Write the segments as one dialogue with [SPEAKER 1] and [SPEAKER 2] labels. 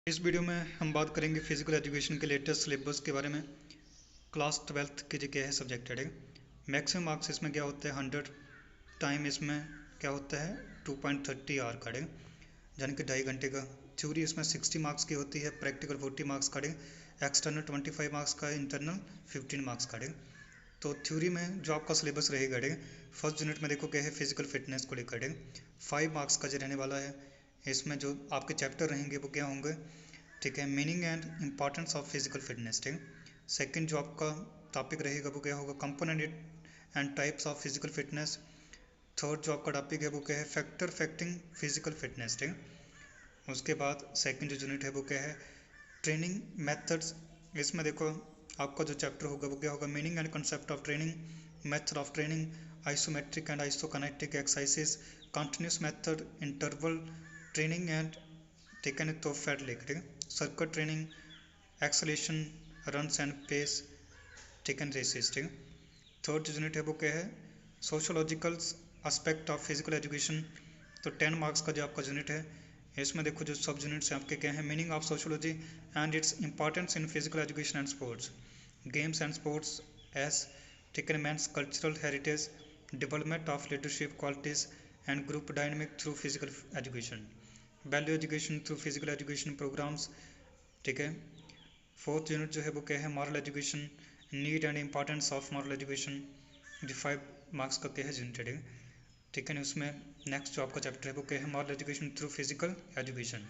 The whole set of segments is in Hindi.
[SPEAKER 1] इस वीडियो में हम बात करेंगे फिजिकल एजुकेशन के लेटेस्ट सिलेबस के बारे में। क्लास 12th के जो क्या है सब्जेक्टेड है। मैक्सिमम मार्क्स इसमें क्या होता है 100, टाइम इसमें क्या होता है 2.30 आवर का है, यानी कि 2.5 घंटे का। थ्योरी इसमें 60 मार्क्स की होती है, प्रैक्टिकल 40 मार्क्स का है, एक्सटर्नल 25 मार्क्स का, इंटरनल 15 मार्क्स का है। तो थ्योरी में जो आपका सिलेबस रहेगा फर्स्ट यूनिट में देखो क्या है फिजिकल फिटनेस को लेकर 5 मार्क्स का जो रहने वाला है। इसमें जो आपके चैप्टर रहेंगे वो क्या होंगे, ठीक है, meaning and importance of physical fitness. ठीक, सेकंड जो आपका टॉपिक रहेगा वो क्या होगा, component and types of physical fitness. Third जो आपका टॉपिक है वो क्या है, फैक्टर अफेक्टिंग फिजिकल फिटनेस। ठीक, उसके बाद सेकंड जो यूनिट है वो क्या है, ट्रेनिंग मेथड्स। इसमें देखो आपका जो चैप्टर होगा वो क्या होगा, meaning and concept of training, method of training, isometric and isokinetic exercises, continuous method, interval training and ठीक है तो fartlek circuit training, acceleration, runs and pace, ठीक है रेसिस। ठीक, थर्ड यूनिट है वो क्या है, sociological aspect of physical education. तो 10 मार्क्स का जो आपका यूनिट है, इसमें देखो जो सब यूनिट्स हैं आपके क्या हैं, meaning of sociology and its importance in physical education and sports, games and sports एस, ठीक है, men's cultural heritage, development of leadership qualities and group dynamic through physical education, value education through physical education programmes. ठीक है, फोर्थ यूनिट जो है वो क्या है, moral education, need and importance of moral education. जो 5 मार्क्स का क्या है यूनिट है, ठीक है। उसमें नेक्स्ट जो आपका चैप्टर है वो क्या है, moral education through physical education.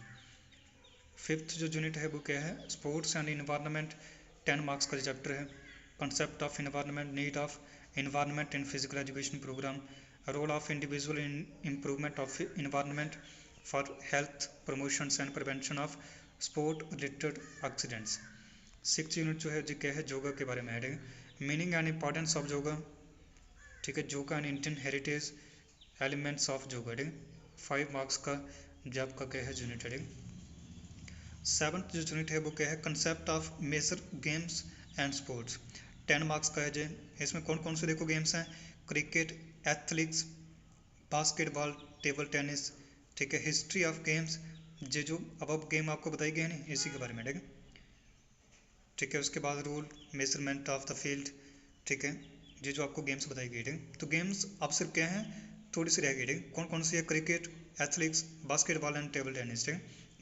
[SPEAKER 1] Fifth जो यूनिट है वो क्या है, स्पोर्ट्स एंड इन्वायरमेंट, 10 मार्क्स का चैप्टर है, concept of environment, need of environment in physical education programme, role of individual in improvement of environment for health promotions and prevention of sport related accidents. Six unit जो है जो क्या है, योगा के बारे में है, meaning and importance of yoga, ठीक है, yoga and Indian heritage, elements of yoga. 5 marks का जो आपका क्या है यूनिट है। सेवन्थ जो यूनिट है वो क्या है, concept of major games and sports, 10 marks का है जो। इसमें कौन कौन से देखो गेम्स हैं, cricket, athletics, basketball, table tennis, ठीक है, हिस्ट्री ऑफ गेम्स, ये जो अब गेम आपको बताई गई है ना इसी के बारे में, ठीक है। उसके बाद rule measurement of the field, ठीक है, ये जो आपको गेम्स बताई गई है। तो गेम्स अब सिर्फ क्या हैं, थोड़ी सी रह गई, कौन कौन सी है, cricket, athletics, basketball and table tennis.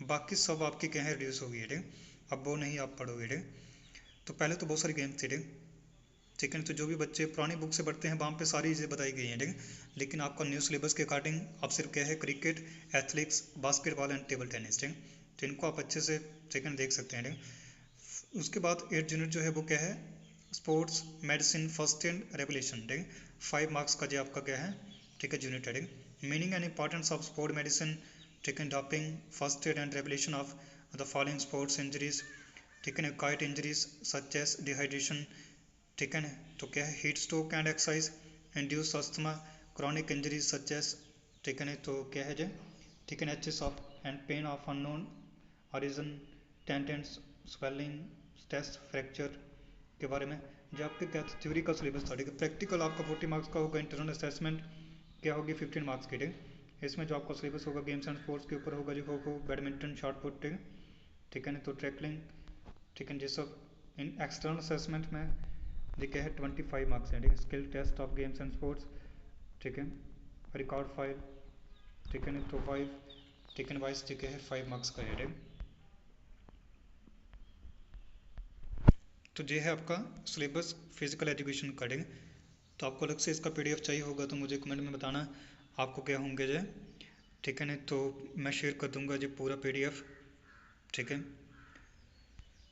[SPEAKER 1] बाकी सब आपकी क्या है रिड्यूस हो गई है, अब वो नहीं आप पढ़ोगे। तो पहले तो बहुत सारी गेम थे, ठीक है। तो जो भी बच्चे पुरानी बुक से पढ़ते हैं वहाँ पे सारी चीज़ें बताई गई हैं, लेकिन आपका न्यू सिलेबस के अकॉर्डिंग अब सिर्फ क्या है, cricket, athletics, basketball and table tennis. तो इनको आप अच्छे से सेकंड देख सकते हैं। उसके बाद 8 यूनिट जो है वो क्या है, sports medicine first and regulation. 5 marks का जो आपका क्या है, ठीक है, यूनिट है, meaning and importance of sport medicine, ठीक है, doping, first aid and regulation of the following sports injuries, ठीक है, quite injuries such as dehydration, ठीक है। तो क्या है, heat stroke and exercise induce asthma, chronic injuries such as, ठीक है, तो क्या है जो, ठीक है, aches of and pain of unknown origin, tenderness, swelling, stress fracture के बारे में। जो आपके क्या थ्योरी का सिलेबस था, ठीक है। प्रैक्टिकल आपका 40 मार्क्स का होगा, इंटरनल असेसमेंट क्या होगी 15 मार्क्स की। इसमें जो आपका सिलेबस होगा गेम्स एंड स्पोर्ट्स के ऊपर होगा, जो kho kho, badminton, shot put, ठीक है, तो ट्रैकलिंग, ठीक है, ये सब। इन एक्सटर्नल असेसमेंट में जो क्या है 25 मार्क्स है, ठीक है, skill test of games and sports, ठीक है, रिकॉर्ड फाइल, ठीक है, तो 5, ठीक है, वाइस ठीक है 5 मार्क्स का है। तो ये है आपका सिलेबस फिजिकल एजुकेशन का। तो आपको अलग से इसका PDF चाहिए होगा तो मुझे कमेंट में बताना आपको क्या होंगे जो, ठीक है, नहीं तो मैं शेयर कर दूंगा जो पूरा PDF, ठीक है।